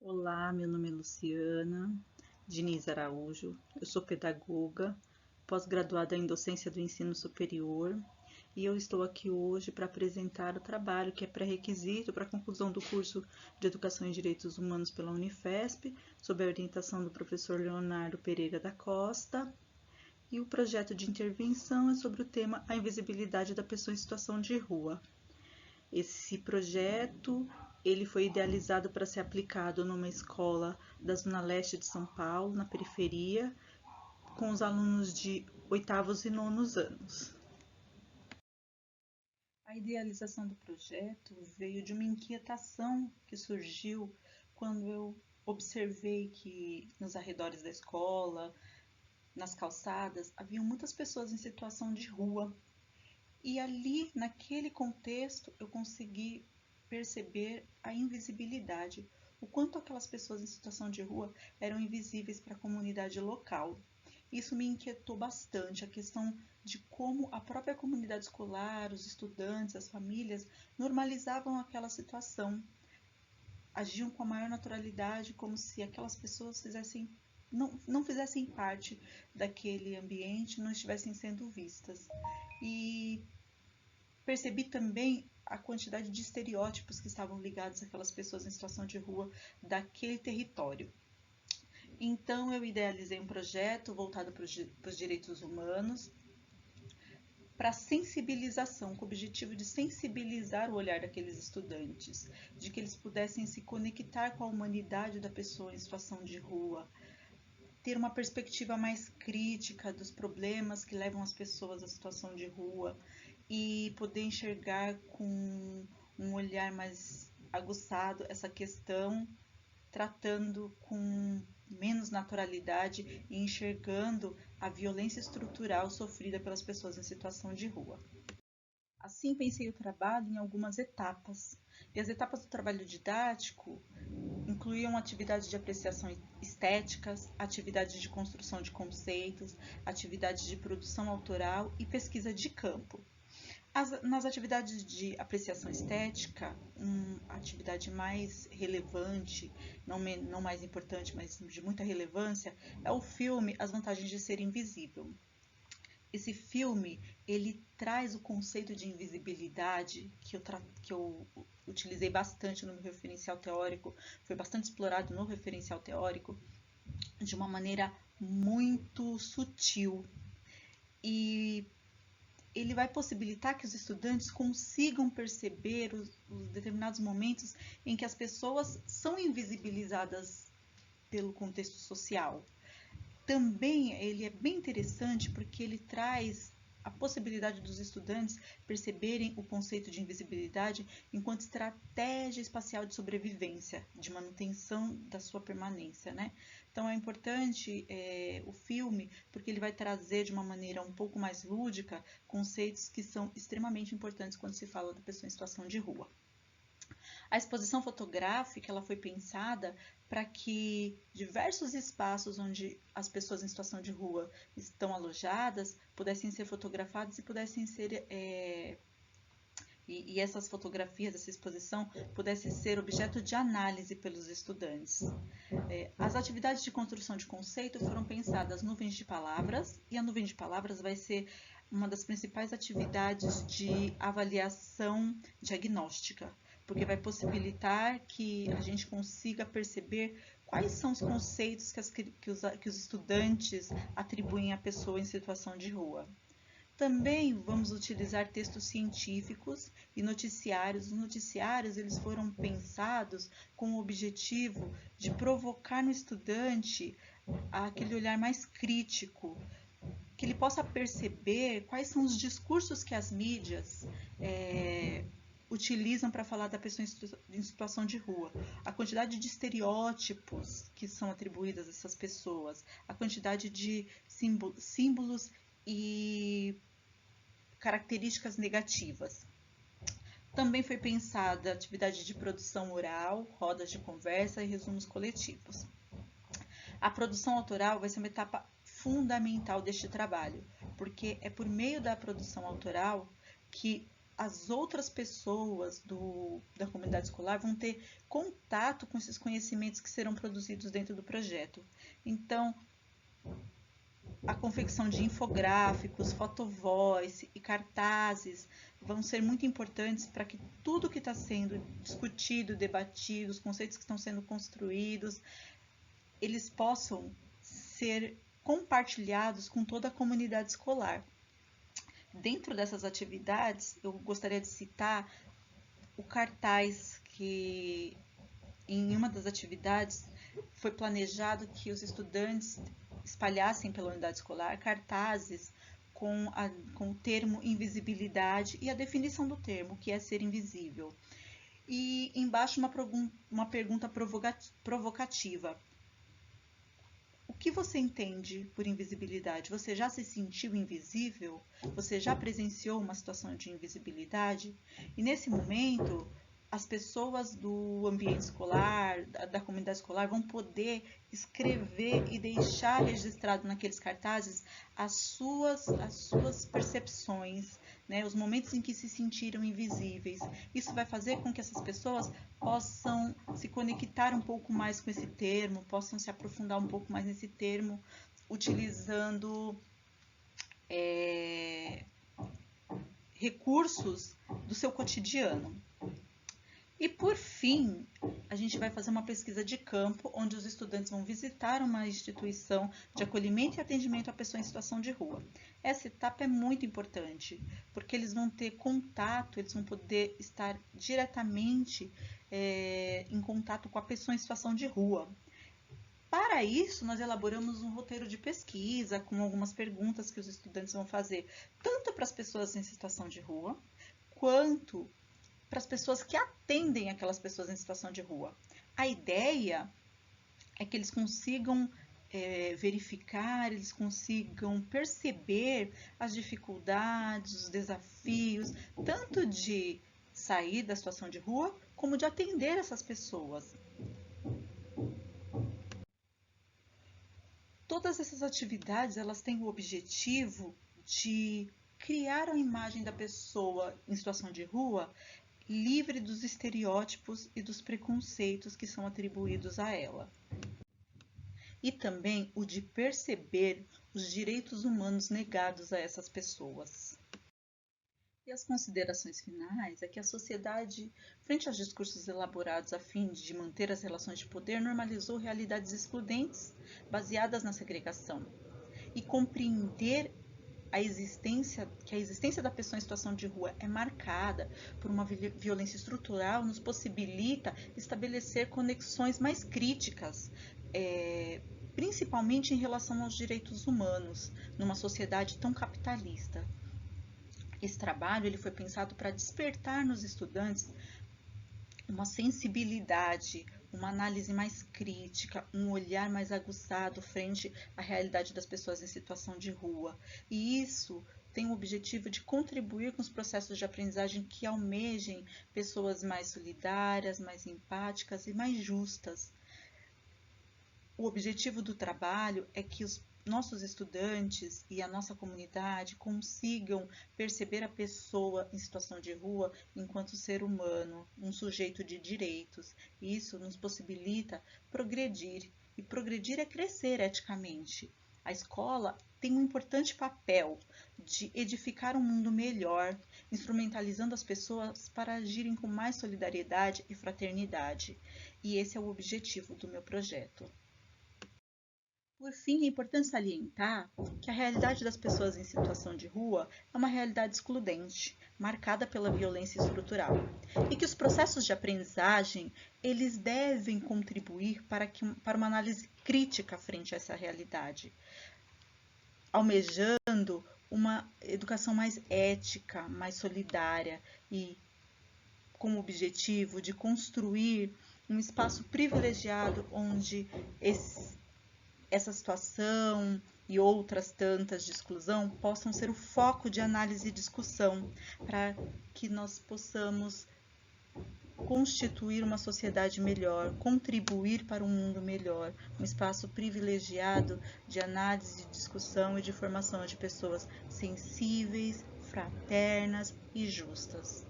Olá, meu nome é Luciana Diniz Araújo, eu sou pedagoga, pós-graduada em docência do ensino superior e eu estou aqui hoje para apresentar o trabalho que é pré-requisito para a conclusão do curso de Educação em Direitos Humanos pela Unifesp, sob a orientação do professor Leonardo Pereira da Costa. E o projeto de intervenção é sobre o tema A Invisibilidade da Pessoa em Situação de Rua. Esse projeto ele foi idealizado para ser aplicado numa escola da Zona Leste de São Paulo, na periferia, com os alunos de oitavos e nonos anos. A idealização do projeto veio de uma inquietação que surgiu quando eu observei que nos arredores da escola, nas calçadas, haviam muitas pessoas em situação de rua. E ali, naquele contexto, eu consegui perceber a invisibilidade, o quanto aquelas pessoas em situação de rua eram invisíveis para a comunidade local. Isso me inquietou bastante, a questão de como a própria comunidade escolar, os estudantes, as famílias normalizavam aquela situação, agiam com a maior naturalidade, como se aquelas pessoas não fizessem parte daquele ambiente, não estivessem sendo vistas. E percebi também a quantidade de estereótipos que estavam ligados àquelas pessoas em situação de rua daquele território. Então, eu idealizei um projeto voltado para os direitos humanos, para sensibilização, com o objetivo de sensibilizar o olhar daqueles estudantes, de que eles pudessem se conectar com a humanidade da pessoa em situação de rua, ter uma perspectiva mais crítica dos problemas que levam as pessoas à situação de rua e poder enxergar com um olhar mais aguçado essa questão, tratando com menos naturalidade e enxergando a violência estrutural sofrida pelas pessoas em situação de rua. Assim, pensei o trabalho em algumas etapas. E as etapas do trabalho didático incluíam atividades de apreciação estéticas, atividades de construção de conceitos, atividades de produção autoral e pesquisa de campo. Nas atividades de apreciação estética, a atividade mais relevante, não mais importante, mas de muita relevância, é o filme As Vantagens de Ser Invisível. Esse filme, ele traz o conceito de invisibilidade que eu utilizei bastante no meu referencial teórico, foi bastante explorado no referencial teórico, de uma maneira muito sutil. E ele vai possibilitar que os estudantes consigam perceber os determinados momentos em que as pessoas são invisibilizadas pelo contexto social. Também ele é bem interessante porque ele traz a possibilidade dos estudantes perceberem o conceito de invisibilidade enquanto estratégia espacial de sobrevivência, de manutenção da sua permanência, né? Então é importante o filme porque ele vai trazer de uma maneira um pouco mais lúdica conceitos que são extremamente importantes quando se fala da pessoa em situação de rua. A exposição fotográfica ela foi pensada para que diversos espaços onde as pessoas em situação de rua estão alojadas pudessem ser fotografados e pudessem ser e essas fotografias, essa exposição, pudessem ser objeto de análise pelos estudantes. As atividades de construção de conceito foram pensadas nuvens de palavras, e a nuvem de palavras vai ser uma das principais atividades de avaliação diagnóstica, porque vai possibilitar que a gente consiga perceber quais são os conceitos que os estudantes atribuem à pessoa em situação de rua. Também vamos utilizar textos científicos e noticiários. Os noticiários eles foram pensados com o objetivo de provocar no estudante aquele olhar mais crítico, que ele possa perceber quais são os discursos que as mídias utilizam para falar da pessoa em situação de rua, a quantidade de estereótipos que são atribuídos a essas pessoas, a quantidade de símbolos e características negativas. Também foi pensada atividade de produção oral, rodas de conversa e resumos coletivos. A produção autoral vai ser uma etapa fundamental deste trabalho, porque é por meio da produção autoral que as outras pessoas da comunidade escolar vão ter contato com esses conhecimentos que serão produzidos dentro do projeto. Então, a confecção de infográficos, fotovoice e cartazes vão ser muito importantes para que tudo que está sendo discutido, debatido, os conceitos que estão sendo construídos, eles possam ser compartilhados com toda a comunidade escolar. Dentro dessas atividades, eu gostaria de citar o cartaz que, em uma das atividades, foi planejado que os estudantes espalhassem pela unidade escolar cartazes com o termo invisibilidade e a definição do termo, que é ser invisível. E embaixo uma pergunta provocativa. O que você entende por invisibilidade? Você já se sentiu invisível? Você já presenciou uma situação de invisibilidade? E nesse momento, as pessoas do ambiente escolar, da comunidade escolar, vão poder escrever e deixar registrado naqueles cartazes as suas percepções, né? Os momentos em que se sentiram invisíveis. Isso vai fazer com que essas pessoas possam se conectar um pouco mais com esse termo, possam se aprofundar um pouco mais nesse termo, utilizando recursos do seu cotidiano. E por fim, a gente vai fazer uma pesquisa de campo, onde os estudantes vão visitar uma instituição de acolhimento e atendimento à pessoa em situação de rua. Essa etapa é muito importante, porque eles vão ter contato, eles vão poder estar diretamente em contato com a pessoa em situação de rua. Para isso, nós elaboramos um roteiro de pesquisa com algumas perguntas que os estudantes vão fazer, tanto para as pessoas em situação de rua, quanto para as pessoas que atendem aquelas pessoas em situação de rua. A ideia é que eles consigam verificar, eles consigam perceber as dificuldades, os desafios, tanto de sair da situação de rua, como de atender essas pessoas. Todas essas atividades, elas têm o objetivo de criar a imagem da pessoa em situação de rua livre dos estereótipos e dos preconceitos que são atribuídos a ela. E também o de perceber os direitos humanos negados a essas pessoas. E as considerações finais é que a sociedade, frente aos discursos elaborados a fim de manter as relações de poder, normalizou realidades excludentes baseadas na segregação. E compreender que a existência da pessoa em situação de rua é marcada por uma violência estrutural nos possibilita estabelecer conexões mais críticas, principalmente em relação aos direitos humanos, numa sociedade tão capitalista. Esse trabalho ele foi pensado para despertar nos estudantes uma sensibilidade, uma análise mais crítica, um olhar mais aguçado frente à realidade das pessoas em situação de rua. E isso tem o objetivo de contribuir com os processos de aprendizagem que almejem pessoas mais solidárias, mais empáticas e mais justas. O objetivo do trabalho é que os nossos estudantes e a nossa comunidade consigam perceber a pessoa em situação de rua enquanto ser humano, um sujeito de direitos. E isso nos possibilita progredir. E progredir é crescer eticamente. A escola tem um importante papel de edificar um mundo melhor, instrumentalizando as pessoas para agirem com mais solidariedade e fraternidade. E esse é o objetivo do meu projeto. Por fim, é importante salientar que a realidade das pessoas em situação de rua é uma realidade excludente, marcada pela violência estrutural, e que os processos de aprendizagem eles devem contribuir para uma análise crítica frente a essa realidade, almejando uma educação mais ética, mais solidária e com o objetivo de construir um espaço privilegiado onde essa situação e outras tantas de exclusão possam ser o foco de análise e discussão para que nós possamos constituir uma sociedade melhor, contribuir para um mundo melhor, um espaço privilegiado de análise, de discussão e de formação de pessoas sensíveis, fraternas e justas.